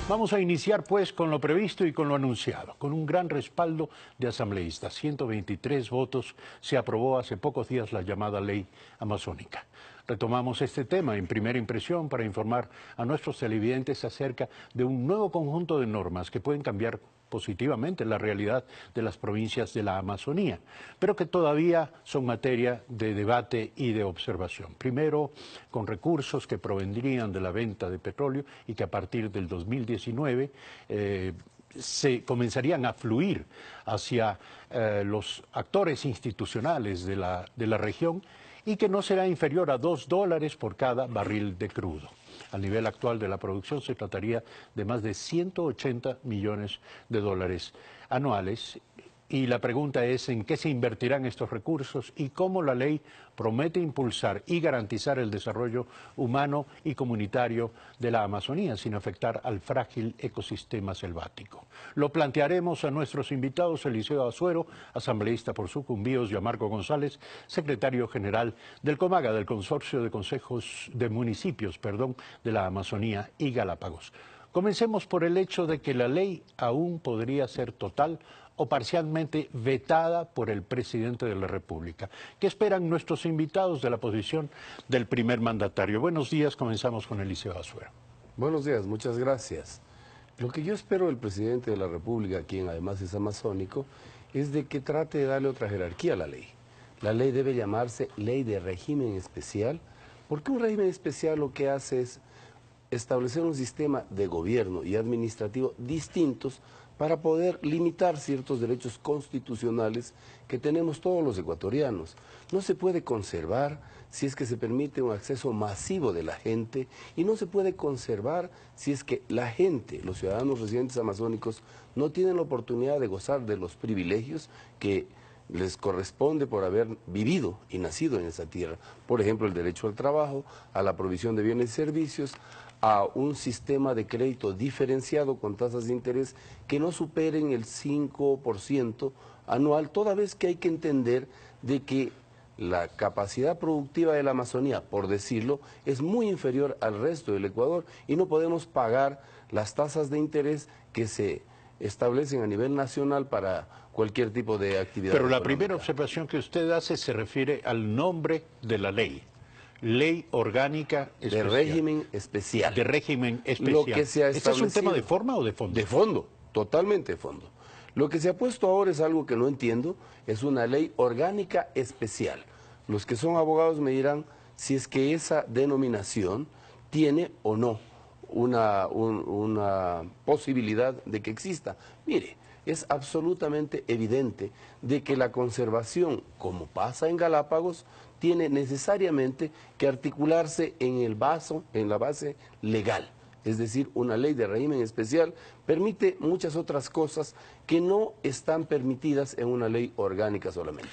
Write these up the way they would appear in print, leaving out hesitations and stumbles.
Vamos a iniciar pues con lo previsto y con lo anunciado. Con un gran respaldo de asambleístas, 123 votos, se aprobó hace pocos días la llamada Ley Amazónica. Retomamos este tema en primera impresión para informar a nuestros televidentes acerca de un nuevo conjunto de normas que pueden cambiar positivamente la realidad de las provincias de la Amazonía, pero que todavía son materia de debate y de observación. Primero, con recursos que provendrían de la venta de petróleo y que a partir del 2019 se comenzarían a fluir hacia los actores institucionales de la región y que no será inferior a $2 por cada barril de crudo. Al nivel actual de la producción se trataría de más de 180 millones de dólares anuales. Y la pregunta es en qué se invertirán estos recursos y cómo la ley promete impulsar y garantizar el desarrollo humano y comunitario de la Amazonía sin afectar al frágil ecosistema selvático. Lo plantearemos a nuestros invitados, Eliseo Azuero, asambleísta por Sucumbíos, y a Marco González, secretario general del COMAGA, del Consorcio de Consejos de Municipios, de la Amazonía y Galápagos. Comencemos por el hecho de que la ley aún podría ser total o parcialmente vetada por el presidente de la República. ¿Qué esperan nuestros invitados de la posición del primer mandatario? Buenos días, comenzamos con Eliseo Azuero. Buenos días, muchas gracias. Lo que yo espero del presidente de la República, quien además es amazónico, es de que trate de darle otra jerarquía a la ley. La ley debe llamarse Ley de Régimen Especial, porque un régimen especial lo que hace es establecer un sistema de gobierno y administrativo distintos para poder limitar ciertos derechos constitucionales que tenemos todos los ecuatorianos. No se puede conservar si es que se permite un acceso masivo de la gente y no se puede conservar si es que la gente, los ciudadanos residentes amazónicos, no tienen la oportunidad de gozar de los privilegios que les corresponde por haber vivido y nacido en esa tierra. Por ejemplo, el derecho al trabajo, a la provisión de bienes y servicios, a un sistema de crédito diferenciado con tasas de interés que no superen el 5% anual, toda vez que hay que entender de que la capacidad productiva de la Amazonía, por decirlo, es muy inferior al resto del Ecuador y no podemos pagar las tasas de interés que se establecen a nivel nacional para cualquier tipo de actividad Pero la económica. primera observación que usted hace se refiere al nombre de la ley. Ley orgánica especial. De régimen especial. De régimen especial. Lo que se ha ¿Este es un tema de forma o de fondo? De fondo, totalmente de fondo. Lo que se ha puesto ahora es algo que no entiendo, es una ley orgánica especial. Los que son abogados me dirán si es que esa denominación tiene o no una posibilidad de que exista. Mire, es absolutamente evidente de que la conservación, como pasa en Galápagos, tiene necesariamente que articularse en la base legal. Es decir, una ley de régimen especial permite muchas otras cosas que no están permitidas en una ley orgánica solamente.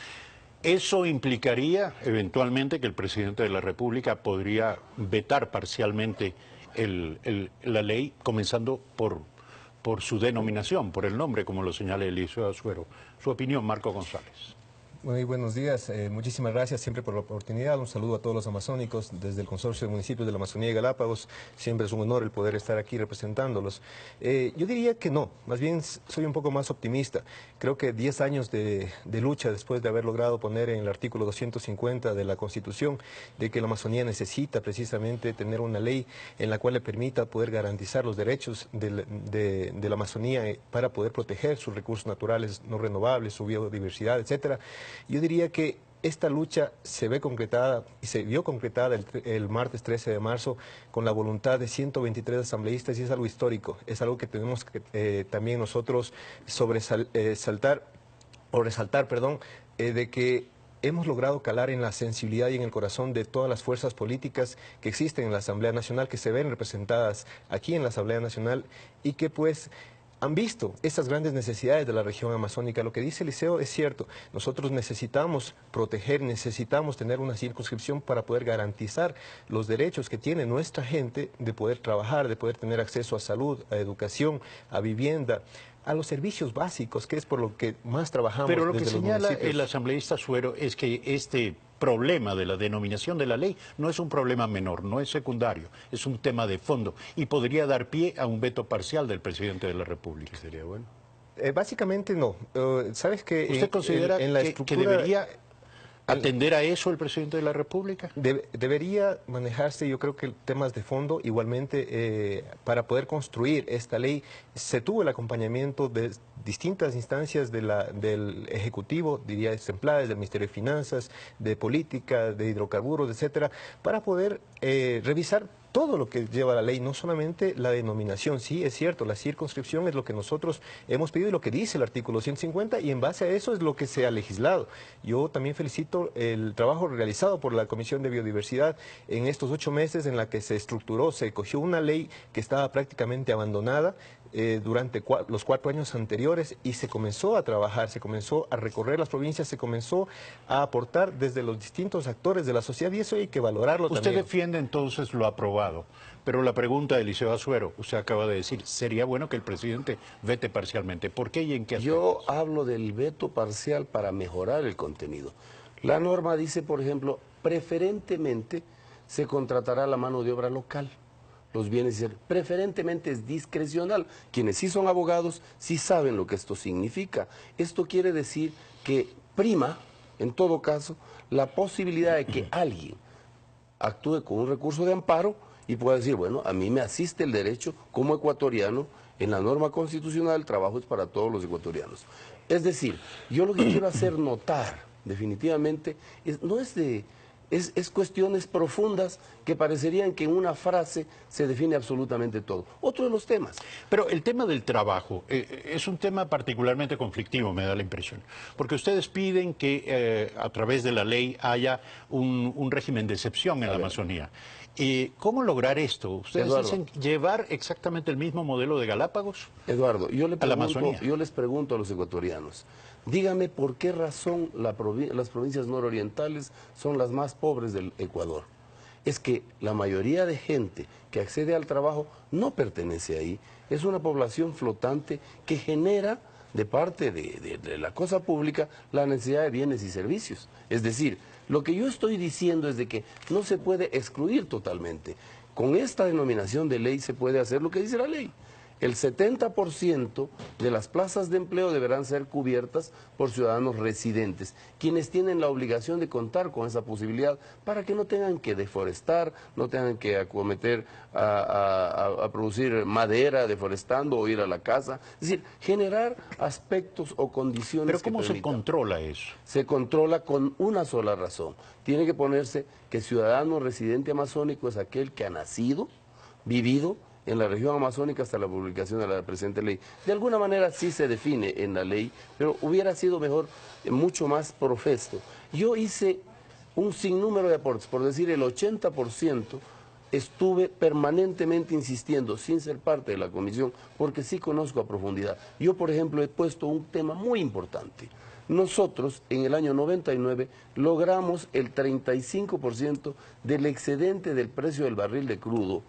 ¿Eso implicaría eventualmente que el presidente de la República podría vetar parcialmente la ley, comenzando por su denominación, por el nombre, como lo señala Eliseo Azuero? Su opinión, Marco González. Muy buenos días, muchísimas gracias siempre por la oportunidad, un saludo a todos los amazónicos desde el Consorcio de Municipios de la Amazonía y Galápagos, siempre es un honor el poder estar aquí representándolos. Yo diría que no, más bien soy un poco más optimista, creo que 10 años de lucha después de haber logrado poner en el artículo 250 de la Constitución de que la Amazonía necesita precisamente tener una ley en la cual le permita poder garantizar los derechos de la Amazonía para poder proteger sus recursos naturales no renovables, su biodiversidad, etcétera. Yo diría que esta lucha se ve concretada y se vio concretada el martes 13 de marzo con la voluntad de 123 asambleístas y es algo histórico, es algo que tenemos que también nosotros resaltar, de que hemos logrado calar en la sensibilidad y en el corazón de todas las fuerzas políticas que existen en la Asamblea Nacional, que se ven representadas aquí en la Asamblea Nacional y que pues han visto estas grandes necesidades de la región amazónica. Lo que dice Eliseo es cierto, nosotros necesitamos proteger, necesitamos tener una circunscripción para poder garantizar los derechos que tiene nuestra gente de poder trabajar, de poder tener acceso a salud, a educación, a vivienda, a los servicios básicos, que es por lo que más trabajamos. Pero lo que desde los señala municipios. el asambleísta Azuero es que este problema de la denominación de la ley no es un problema menor, no es secundario, es un tema de fondo y podría dar pie a un veto parcial del presidente de la República. Sería bueno. Básicamente no. ¿Sabes que ¿Usted considera en la que estructura debería atender a eso el presidente de la República? Debería manejarse, yo creo que temas de fondo, igualmente para poder construir esta ley se tuvo el acompañamiento de distintas instancias del Ejecutivo, diría ejemplares, del Ministerio de Finanzas, de Política, de Hidrocarburos, etcétera, para poder revisar todo lo que lleva la ley, no solamente la denominación. Sí, es cierto, la circunscripción es lo que nosotros hemos pedido y lo que dice el artículo 150 y en base a eso es lo que se ha legislado. Yo también felicito el trabajo realizado por la Comisión de Biodiversidad en estos 8 meses en la que se estructuró, se cogió una ley que estaba prácticamente abandonada durante los 4 años anteriores y se comenzó a trabajar, se comenzó a recorrer las provincias, se comenzó a aportar desde los distintos actores de la sociedad y eso hay que valorarlo también. Usted defiende entonces lo aprobado, pero la pregunta de Eliseo Azuero, usted acaba de decir, sería bueno que el presidente vete parcialmente. ¿Por qué y en qué aspectos? Yo hablo del veto parcial para mejorar el contenido. La norma dice, por ejemplo, preferentemente se contratará la mano de obra local. Los bienes y preferentemente es discrecional. Quienes sí son abogados sí saben lo que esto significa. Esto quiere decir que prima, en todo caso, la posibilidad de que alguien actúe con un recurso de amparo y pueda decir, bueno, a mí me asiste el derecho como ecuatoriano, en la norma constitucional el trabajo es para todos los ecuatorianos. Es decir, yo lo que quiero hacer notar definitivamente es cuestiones profundas que parecerían que en una frase se define absolutamente todo. Otro de los temas. Pero el tema del trabajo es un tema particularmente conflictivo, me da la impresión. Porque ustedes piden que a través de la ley haya un régimen de excepción en la Amazonía. ¿Cómo lograr esto? ¿Ustedes dicen llevar exactamente el mismo modelo de Galápagos a la Amazonía? Yo les pregunto a los ecuatorianos, dígame por qué razón las provincias nororientales son las más pobres del Ecuador. Es que la mayoría de gente que accede al trabajo no pertenece ahí, es una población flotante que genera de parte de la cosa pública la necesidad de bienes y servicios. Es decir, lo que yo estoy diciendo es de que no se puede excluir totalmente. Con esta denominación de ley se puede hacer lo que dice la ley. El 70% de las plazas de empleo deberán ser cubiertas por ciudadanos residentes, quienes tienen la obligación de contar con esa posibilidad para que no tengan que deforestar, no tengan que acometer a producir madera deforestando o ir a la casa. Es decir, generar aspectos o condiciones. ¿Pero cómo se controla eso? Se controla con una sola razón. Tiene que ponerse que ciudadano residente amazónico es aquel que ha nacido, vivido en la región amazónica hasta la publicación de la presente ley. De alguna manera sí se define en la ley, pero hubiera sido mejor, mucho más profesto. Yo hice un sinnúmero de aportes, por decir el 80%, estuve permanentemente insistiendo, sin ser parte de la comisión, porque sí conozco a profundidad. Yo, por ejemplo, he puesto un tema muy importante. Nosotros, en el año 99, logramos el 35% del excedente del precio del barril de crudo,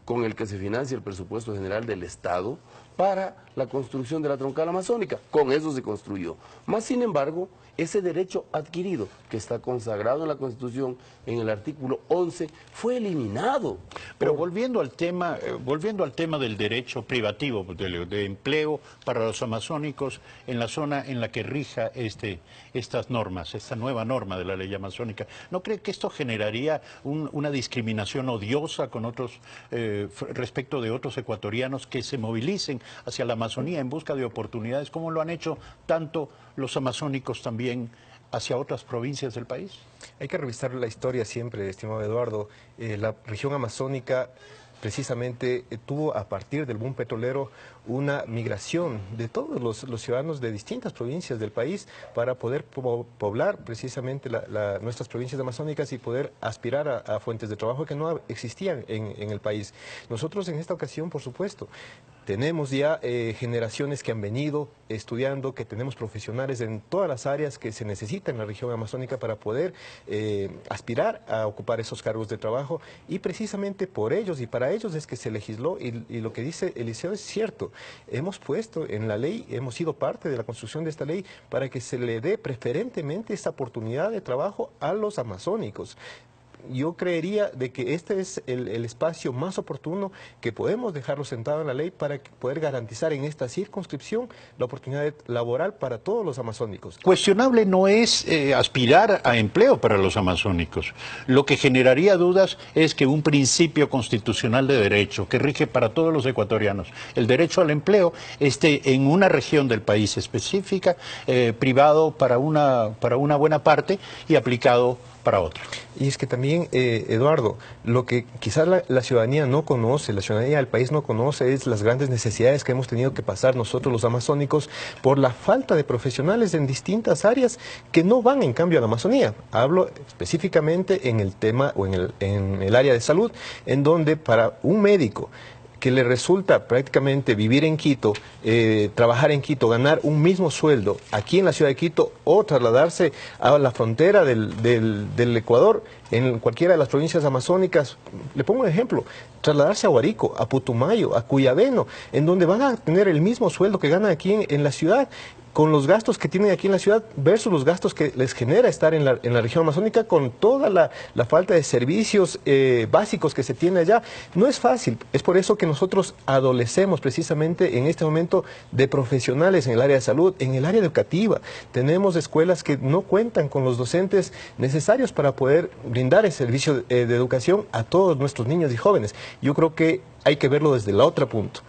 con el que se financia el presupuesto general del Estado para la construcción de la troncal amazónica. Con eso se construyó. Más sin embargo, ese derecho adquirido, que está consagrado en la Constitución, en el artículo 11, fue eliminado. Pero volviendo al tema del derecho privativo, de empleo para los amazónicos en la zona en la que rija estas normas, esta nueva norma de la ley amazónica, ¿no cree que esto generaría una discriminación odiosa con otros, respecto de otros ecuatorianos que se movilicen hacia la Amazonía en busca de oportunidades, como lo han hecho tanto los amazónicos también hacia otras provincias del país? Hay que revisar la historia siempre, estimado Eduardo. La región amazónica precisamente tuvo a partir del boom petrolero una migración de todos los ciudadanos de distintas provincias del país para poder poblar precisamente nuestras provincias amazónicas y poder aspirar a fuentes de trabajo que no existían en el país. Nosotros en esta ocasión, por supuesto, Tenemos ya generaciones que han venido estudiando, que tenemos profesionales en todas las áreas que se necesitan en la región amazónica para poder aspirar a ocupar esos cargos de trabajo, y precisamente por ellos y para ellos es que se legisló, y lo que dice Eliseo es cierto. Hemos puesto en la ley, hemos sido parte de la construcción de esta ley para que se le dé preferentemente esta oportunidad de trabajo a los amazónicos. Yo creería de que este es el espacio más oportuno que podemos dejarlo sentado en la ley para poder garantizar en esta circunscripción la oportunidad laboral para todos los amazónicos. Cuestionable no es aspirar a empleo para los amazónicos. Lo que generaría dudas es que un principio constitucional de derecho que rige para todos los ecuatorianos, el derecho al empleo, esté en una región del país específica, privado para una buena parte y aplicado para otra. Y es que también, Eduardo, lo que quizás la ciudadanía no conoce, la ciudadanía del país no conoce, es las grandes necesidades que hemos tenido que pasar nosotros los amazónicos por la falta de profesionales en distintas áreas que no van en cambio a la Amazonía. Hablo específicamente en el tema o en el área de salud, en donde para un médico que le resulta prácticamente vivir en Quito, trabajar en Quito, ganar un mismo sueldo aquí en la ciudad de Quito o trasladarse a la frontera del Ecuador, en cualquiera de las provincias amazónicas, le pongo un ejemplo, trasladarse a Guárico, a Putumayo, a Cuyabeno, en donde van a tener el mismo sueldo que ganan aquí en la ciudad, con los gastos que tienen aquí en la ciudad versus los gastos que les genera estar en la región amazónica, con toda la falta de servicios básicos que se tiene allá. No es fácil, es por eso que nosotros adolecemos precisamente en este momento de profesionales en el área de salud, en el área educativa. Tenemos escuelas que no cuentan con los docentes necesarios para poder brindar el servicio de educación a todos nuestros niños y jóvenes. Yo creo que hay que verlo desde el otro punto.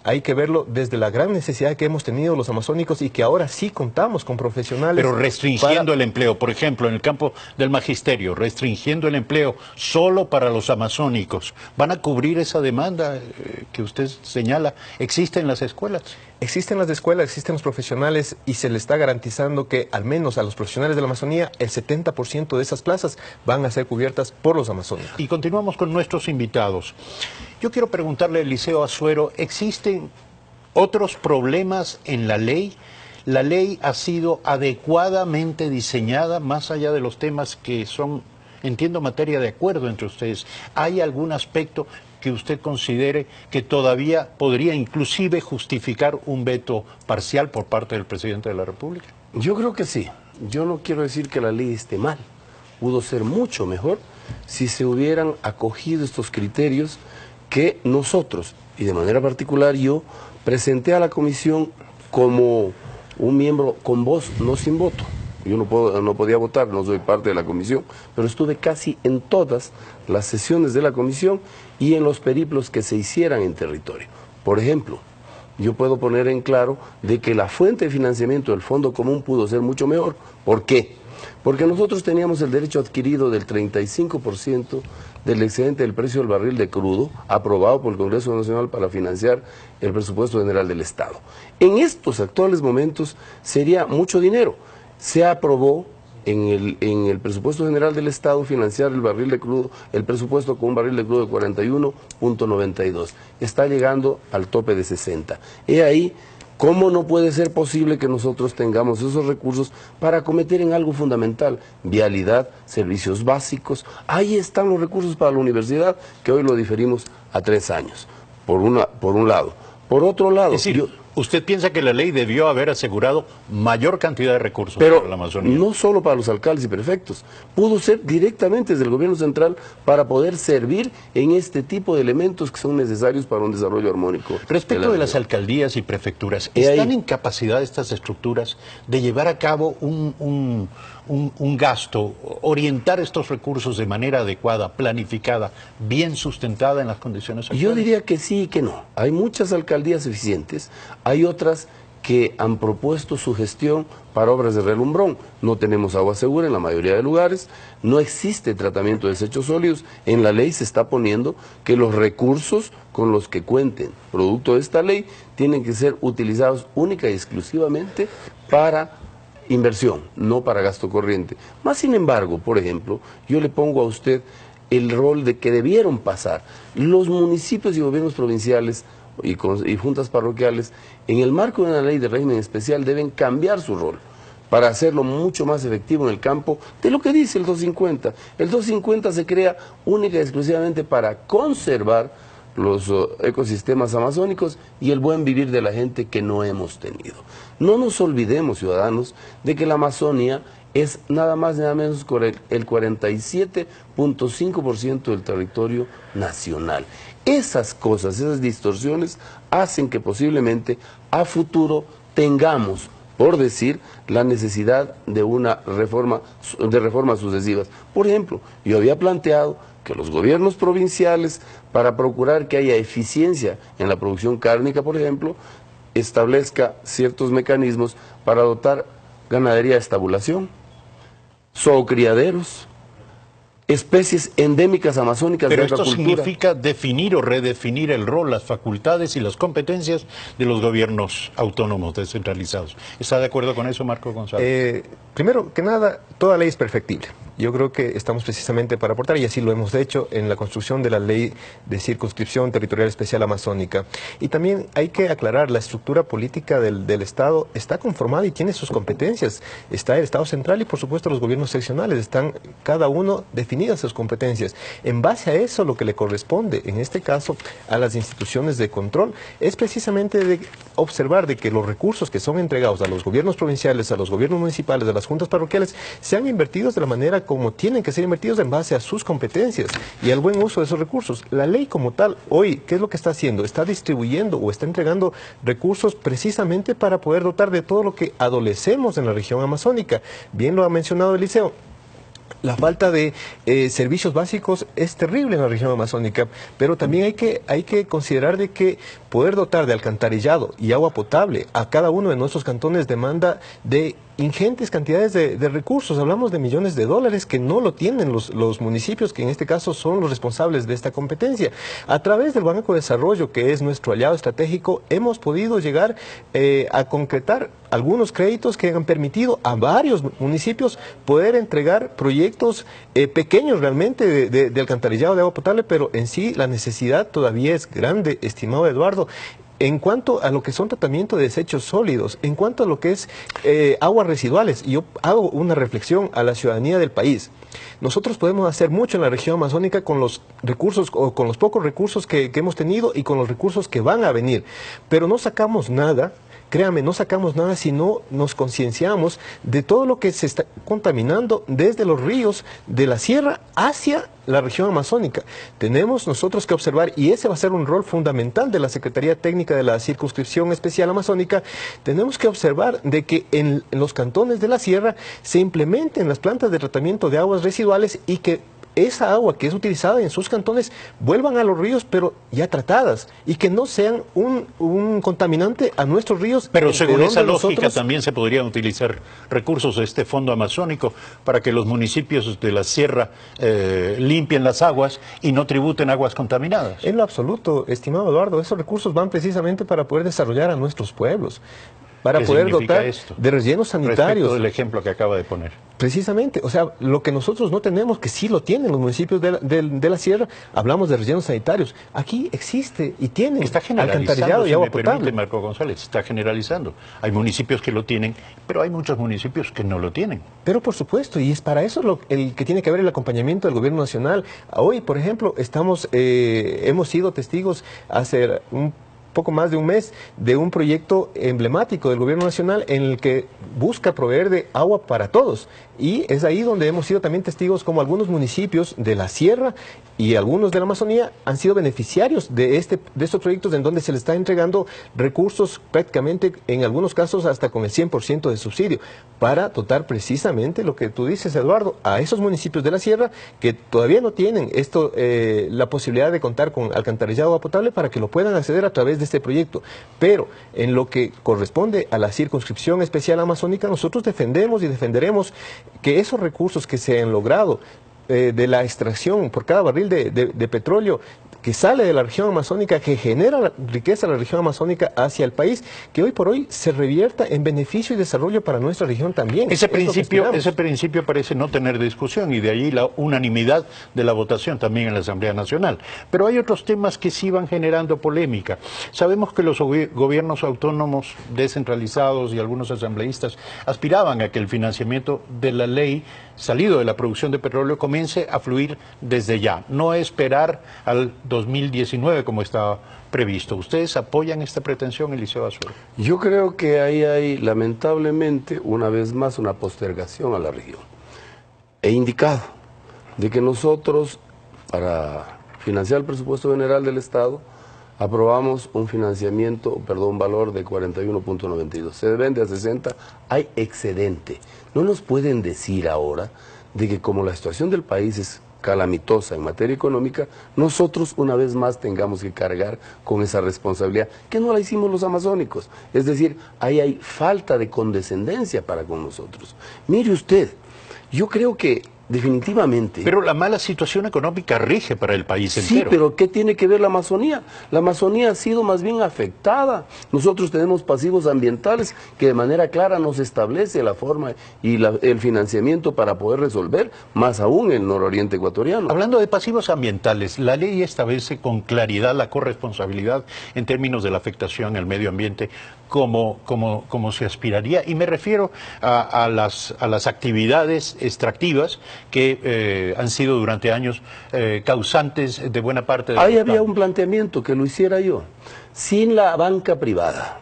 Hay que verlo desde la gran necesidad que hemos tenido los amazónicos y que ahora sí contamos con profesionales. Pero restringiendo el empleo, por ejemplo, en el campo del magisterio, restringiendo el empleo solo para los amazónicos, ¿van a cubrir esa demanda que usted señala? ¿Existe en las escuelas? Existen las escuelas, existen los profesionales y se le está garantizando que al menos a los profesionales de la Amazonía el 70% de esas plazas van a ser cubiertas por los amazónicos. Y continuamos con nuestros invitados. Yo quiero preguntarle a Eliseo Azuero, ¿existen otros problemas en la ley? ¿La ley ha sido adecuadamente diseñada más allá de los temas que son, entiendo, materia de acuerdo entre ustedes? ¿Hay algún aspecto que usted considere que todavía podría inclusive justificar un veto parcial por parte del presidente de la República? Yo creo que sí. Yo no quiero decir que la ley esté mal. Pudo ser mucho mejor si se hubieran acogido estos criterios que nosotros, y de manera particular yo, presenté a la comisión como un miembro con voz, no sin voto. Yo no podía votar, no soy parte de la comisión, pero estuve casi en todas las sesiones de la comisión y en los periplos que se hicieran en territorio. Por ejemplo, yo puedo poner en claro de que la fuente de financiamiento del Fondo Común pudo ser mucho mejor. ¿Por qué? Porque nosotros teníamos el derecho adquirido del 35% del excedente del precio del barril de crudo, aprobado por el Congreso Nacional para financiar el presupuesto general del Estado. En estos actuales momentos sería mucho dinero. Se aprobó en el presupuesto general del Estado financiar el barril de crudo, el presupuesto con un barril de crudo de 41.92. Está llegando al tope de 60. He ahí cómo no puede ser posible que nosotros tengamos esos recursos para acometer en algo fundamental, vialidad, servicios básicos. Ahí están los recursos para la universidad, que hoy lo diferimos a 3 años, por un lado. Por otro lado, es decir, ¿usted piensa que la ley debió haber asegurado mayor cantidad de recursos para la Amazonía? No solo para los alcaldes y prefectos, pudo ser directamente desde el gobierno central para poder servir en este tipo de elementos que son necesarios para un desarrollo armónico. Respecto de las alcaldías y prefecturas, ¿están en capacidad estas estructuras de llevar a cabo un gasto, orientar estos recursos de manera adecuada, planificada, bien sustentada en las condiciones actuales? Yo diría que sí y que no. Hay muchas alcaldías eficientes, hay otras que han propuesto su gestión para obras de relumbrón. No tenemos agua segura en la mayoría de lugares, no existe tratamiento de desechos sólidos. En la ley se está poniendo que los recursos con los que cuenten, producto de esta ley, tienen que ser utilizados única y exclusivamente para inversión, no para gasto corriente. Más sin embargo, por ejemplo, yo le pongo a usted el rol de que debieron pasar los municipios y gobiernos provinciales y juntas parroquiales, en el marco de una ley de régimen especial, deben cambiar su rol para hacerlo mucho más efectivo en el campo de lo que dice el 250. El 250 se crea única y exclusivamente para conservar los ecosistemas amazónicos y el buen vivir de la gente que no hemos tenido. No nos olvidemos, ciudadanos, de que la Amazonía es nada más ni nada menos que el 47.5% del territorio nacional. Esas cosas, esas distorsiones, hacen que posiblemente a futuro tengamos, por decir, la necesidad de una reformas sucesivas. Por ejemplo, yo había planteado que los gobiernos provinciales, para procurar que haya eficiencia en la producción cárnica, por ejemplo, establezca ciertos mecanismos para dotar ganadería de estabulación, zoocriaderos, especies endémicas amazónicas Pero de esto agricultura. significa definir o redefinir el rol, las facultades y las competencias de los gobiernos autónomos descentralizados. ¿Está de acuerdo con eso, Marco González? Primero que nada, toda ley es perfectible. Yo creo que estamos precisamente para aportar, y así lo hemos hecho en la construcción de la Ley de Circunscripción Territorial Especial Amazónica. Y también hay que aclarar, la estructura política del Estado está conformada y tiene sus competencias. Está el Estado central y, por supuesto, los gobiernos seccionales. Están cada uno definidas sus competencias. En base a eso, lo que le corresponde, en este caso, a las instituciones de control, es precisamente de observar de que los recursos que son entregados a los gobiernos provinciales, a los gobiernos municipales, a las juntas parroquiales, sean invertidos de la manera como tienen que ser invertidos en base a sus competencias y al buen uso de esos recursos. La ley como tal, hoy, ¿qué es lo que está haciendo? Está distribuyendo o está entregando recursos precisamente para poder dotar de todo lo que adolecemos en la región amazónica. Bien lo ha mencionado Eliseo. La falta de servicios básicos es terrible en la región amazónica, pero también hay que considerar de que poder dotar de alcantarillado y agua potable a cada uno de nuestros cantones demanda de ingentes cantidades de recursos. Hablamos de millones de dólares que no lo tienen los municipios, que en este caso son los responsables de esta competencia. A través del Banco de Desarrollo, que es nuestro aliado estratégico, hemos podido llegar a concretar algunos créditos que han permitido a varios municipios poder entregar proyectos pequeños realmente de alcantarillado de agua potable, pero en sí la necesidad todavía es grande, estimado Eduardo. En cuanto a lo que son tratamiento de desechos sólidos, en cuanto a lo que es aguas residuales, yo hago una reflexión a la ciudadanía del país. Nosotros podemos hacer mucho en la región amazónica con los recursos o con los pocos recursos que hemos tenido y con los recursos que van a venir, pero no sacamos nada. Créame, no sacamos nada si no nos concienciamos de todo lo que se está contaminando desde los ríos de la sierra hacia la región amazónica. Tenemos nosotros que observar, y ese va a ser un rol fundamental de la Secretaría Técnica de la Circunscripción Especial Amazónica, tenemos que observar de que en los cantones de la sierra se implementen las plantas de tratamiento de aguas residuales y que esa agua que es utilizada en sus cantones vuelvan a los ríos, pero ya tratadas, y que no sean un contaminante a nuestros ríos. Pero según esa lógica también se podrían utilizar recursos de este fondo amazónico para que los municipios de la sierra limpien las aguas y no tributen aguas contaminadas. En lo absoluto, estimado Eduardo, esos recursos van precisamente para poder desarrollar a nuestros pueblos, para poder dotar de rellenos sanitarios. Respecto del ejemplo que acaba de poner. Precisamente, o sea, lo que nosotros no tenemos, que sí lo tienen los municipios de la sierra, hablamos de rellenos sanitarios. Aquí existe y tienen alcantarillado y agua potable. Permite, Marco González, está generalizando. Hay municipios que lo tienen, pero hay muchos municipios que no lo tienen. Pero por supuesto, y es para eso el que tiene que haber el acompañamiento del gobierno nacional. Hoy, por ejemplo, hemos sido testigos hace un poco más de un mes de un proyecto emblemático del gobierno nacional en el que busca proveer de agua para todos. Y es ahí donde hemos sido también testigos como algunos municipios de la sierra y algunos de la Amazonía han sido beneficiarios de estos proyectos en donde se les está entregando recursos prácticamente, en algunos casos, hasta con el 100% de subsidio, para dotar precisamente lo que tú dices, Eduardo, a esos municipios de la sierra que todavía no tienen la posibilidad de contar con alcantarillado de agua potable para que lo puedan acceder a través de este proyecto. Pero en lo que corresponde a la circunscripción especial amazónica, nosotros defendemos y defenderemos que esos recursos que se han logrado de la extracción por cada barril de petróleo que sale de la región amazónica, que genera la riqueza de la región amazónica hacia el país, que hoy por hoy se revierta en beneficio y desarrollo para nuestra región también. Ese principio parece no tener discusión y de allí la unanimidad de la votación también en la Asamblea Nacional. Pero hay otros temas que sí van generando polémica. Sabemos que los gobiernos autónomos descentralizados y algunos asambleístas aspiraban a que el financiamiento de la ley salido de la producción de petróleo comience a fluir desde ya, no esperar al 2019 como estaba previsto. ¿Ustedes apoyan esta pretensión, Eliseo Azuero? Yo creo que ahí hay, lamentablemente, una vez más, una postergación a la región. He indicado de que nosotros, para financiar el presupuesto general del Estado, aprobamos un valor de 41.92. Se vende a 60, hay excedente. No nos pueden decir ahora de que como la situación del país es calamitosa en materia económica, nosotros una vez más tengamos que cargar con esa responsabilidad, que no la hicimos los amazónicos. Es decir, ahí hay falta de condescendencia para con nosotros. Mire usted, yo creo que definitivamente... Pero la mala situación económica rige para el país entero. Sí, pero ¿qué tiene que ver la Amazonía? La Amazonía ha sido más bien afectada. Nosotros tenemos pasivos ambientales que de manera clara nos establece la forma y el financiamiento para poder resolver, más aún el nororiente ecuatoriano. Hablando de pasivos ambientales, la ley establece con claridad la corresponsabilidad en términos de la afectación al medio ambiente como se aspiraría, y me refiero a las actividades extractivas que han sido durante años causantes de buena parte de... Ahí había un planteamiento que lo hiciera yo. Sin la banca privada,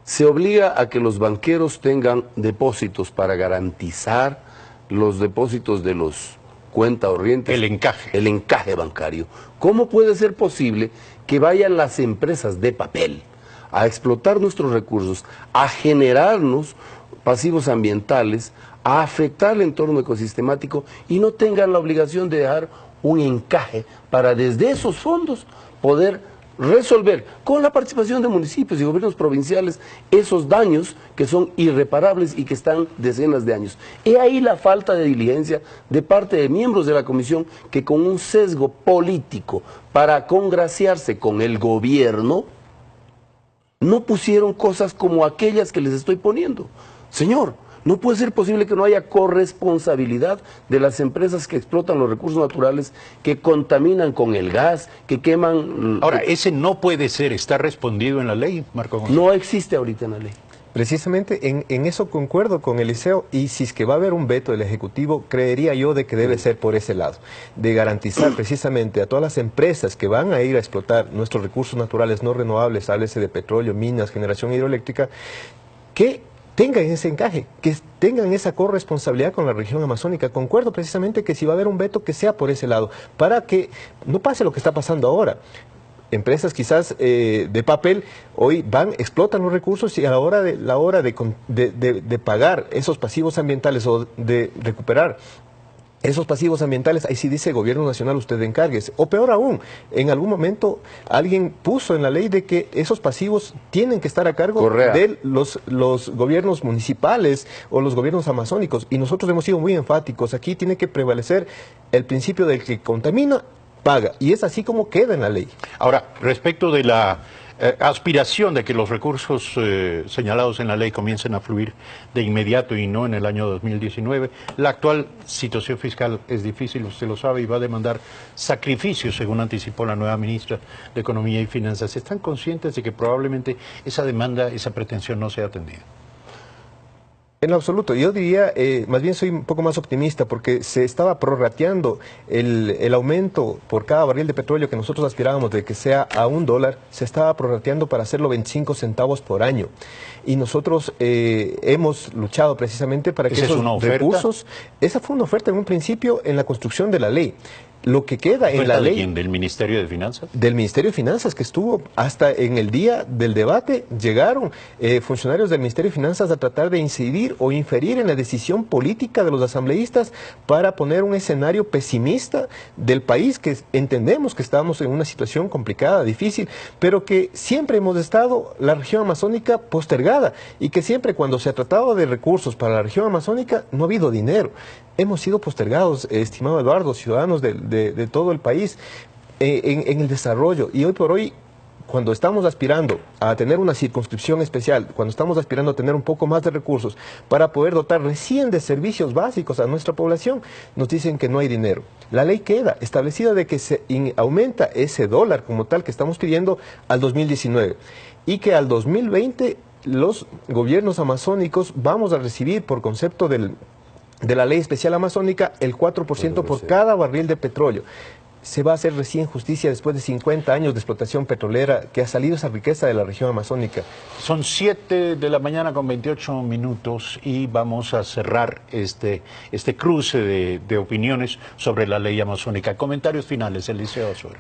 se obliga a que los banqueros tengan depósitos para garantizar los depósitos de los cuentacorrientes. El encaje bancario. ¿Cómo puede ser posible que vayan las empresas de papel a explotar nuestros recursos, a generarnos pasivos ambientales, a afectar el entorno ecosistemático y no tengan la obligación de dejar un encaje para desde esos fondos poder resolver con la participación de municipios y gobiernos provinciales esos daños que son irreparables y que están decenas de años? He ahí la falta de diligencia de parte de miembros de la comisión que con un sesgo político para congraciarse con el gobierno no pusieron cosas como aquellas que les estoy poniendo. Señor, no puede ser posible que no haya corresponsabilidad de las empresas que explotan los recursos naturales, que contaminan con el gas, que queman... Ahora, ese no puede ser, ¿está respondido en la ley, Marco González? No existe ahorita en la ley. Precisamente en eso concuerdo con Eliseo, y si es que va a haber un veto del Ejecutivo, creería yo de que debe ser por ese lado, de garantizar precisamente a todas las empresas que van a ir a explotar nuestros recursos naturales no renovables, háblese de petróleo, minas, generación hidroeléctrica, que tengan ese encaje, que tengan esa corresponsabilidad con la región amazónica. Concuerdo precisamente que si va a haber un veto, que sea por ese lado, para que no pase lo que está pasando ahora. Empresas quizás de papel hoy explotan los recursos y a la hora de pagar esos pasivos ambientales o de recuperar esos pasivos ambientales, ahí sí dice Gobierno Nacional, usted encárguese. O peor aún, en algún momento alguien puso en la ley de que esos pasivos tienen que estar a cargo de los gobiernos municipales o los gobiernos amazónicos. Y nosotros hemos sido muy enfáticos. Aquí tiene que prevalecer el principio del que contamina, paga. Y es así como queda en la ley. Ahora, respecto de la aspiración de que los recursos señalados en la ley comiencen a fluir de inmediato y no en el año 2019, la actual situación fiscal es difícil, usted lo sabe, y va a demandar sacrificios, según anticipó la nueva ministra de Economía y Finanzas. ¿Están conscientes de que probablemente esa demanda, esa pretensión no sea atendida? En lo absoluto, yo diría, más bien soy un poco más optimista porque se estaba prorrateando el aumento por cada barril de petróleo que nosotros aspirábamos de que sea a $1, se estaba prorrateando para hacerlo 25 centavos por año. Y nosotros hemos luchado precisamente para que esos recursos... Esa fue una oferta en un principio en la construcción de la ley. Lo que queda en la ley... ¿Del Ministerio de Finanzas? Del Ministerio de Finanzas, que estuvo hasta en el día del debate, llegaron funcionarios del Ministerio de Finanzas a tratar de incidir o inferir en la decisión política de los asambleístas para poner un escenario pesimista del país, que entendemos que estamos en una situación complicada, difícil, pero que siempre hemos estado, la región amazónica, postergada, y que siempre cuando se ha tratado de recursos para la región amazónica no ha habido dinero. Hemos sido postergados, estimado Eduardo, ciudadanos de todo el país. en el desarrollo. Y hoy por hoy, cuando estamos aspirando a tener una circunscripción especial, cuando estamos aspirando a tener un poco más de recursos para poder dotar recién de servicios básicos a nuestra población, nos dicen que no hay dinero. La ley queda establecida de que se aumenta ese dólar como tal que estamos pidiendo al 2019 y que al 2020 los gobiernos amazónicos vamos a recibir por concepto de la ley especial amazónica el 4% por cada barril de petróleo. Se va a hacer recién justicia después de 50 años de explotación petrolera que ha salido esa riqueza de la región amazónica. Son 7 de la mañana con 28 minutos y vamos a cerrar este cruce de opiniones sobre la ley amazónica. Comentarios finales, Eliseo Azuero.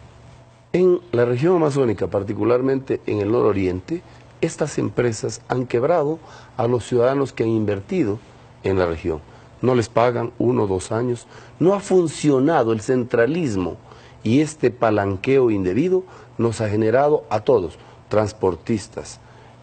En la región amazónica, particularmente en el nororiente, estas empresas han quebrado a los ciudadanos que han invertido en la región. No les pagan 1 o 2 años. No ha funcionado el centralismo y este palanqueo indebido nos ha generado a todos, transportistas,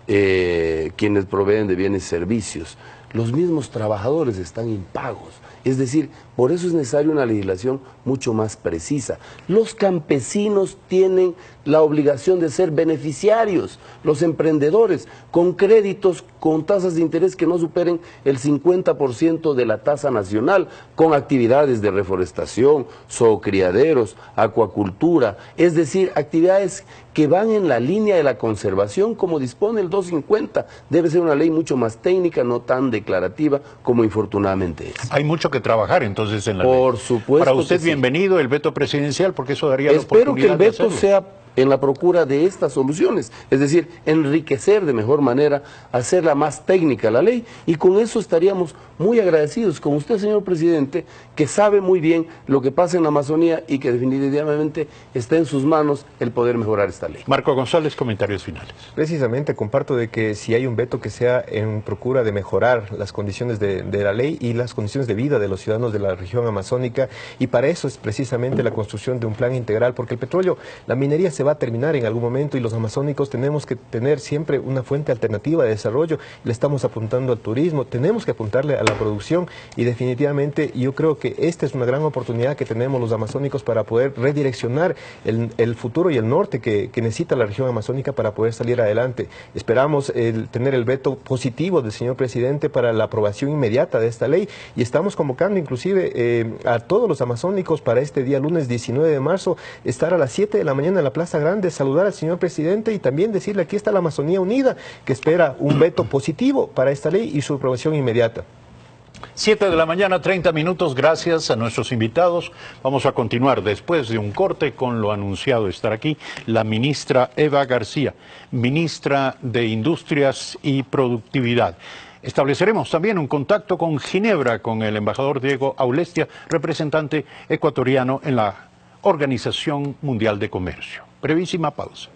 quienes proveen de bienes y servicios, los mismos trabajadores están impagos. Es decir, por eso es necesaria una legislación mucho más precisa. Los campesinos tienen la obligación de ser beneficiarios, los emprendedores, con créditos, con tasas de interés que no superen el 50% de la tasa nacional, con actividades de reforestación, zoocriaderos, acuacultura, es decir, actividades que van en la línea de la conservación como dispone el 250. Debe ser una ley mucho más técnica, no tan declarativa como infortunadamente es. Hay mucho que trabajar entonces en la ley. Por supuesto. Para usted, que sí. bienvenido el veto presidencial, porque eso daría la Espero que oportunidad el de veto hacerlo. sea en la procura de estas soluciones, es decir, enriquecer de mejor manera, hacerla más técnica la ley, y con eso estaríamos muy agradecidos con usted, señor presidente, que sabe muy bien lo que pasa en la Amazonía y que definitivamente está en sus manos el poder mejorar esta ley. Marco González, comentarios finales. Precisamente comparto de que si hay un veto que sea en procura de mejorar las condiciones de la ley y las condiciones de vida de los ciudadanos de la región amazónica, y para eso es precisamente la construcción de un plan integral, porque el petróleo, la minería se va a terminar en algún momento y los amazónicos tenemos que tener siempre una fuente alternativa de desarrollo. Le estamos apuntando al turismo, tenemos que apuntarle a la producción y definitivamente yo creo que esta es una gran oportunidad que tenemos los amazónicos para poder redireccionar el futuro y el norte que necesita la región amazónica para poder salir adelante. Esperamos tener el veto positivo del señor presidente para la aprobación inmediata de esta ley y estamos convocando inclusive a todos los amazónicos para este día lunes 19 de marzo estar a las 7 de la mañana en la Plaza Grande, saludar al señor presidente y también decirle aquí está la Amazonía Unida que espera un veto positivo para esta ley y su aprobación inmediata. 7 de la mañana, 30 minutos, gracias a nuestros invitados. Vamos a continuar después de un corte con lo anunciado. Estar aquí la ministra Eva García, ministra de Industrias y Productividad. Estableceremos también un contacto con Ginebra, con el embajador Diego Aulestia, representante ecuatoriano en la Organización Mundial de Comercio. Brevísima pausa.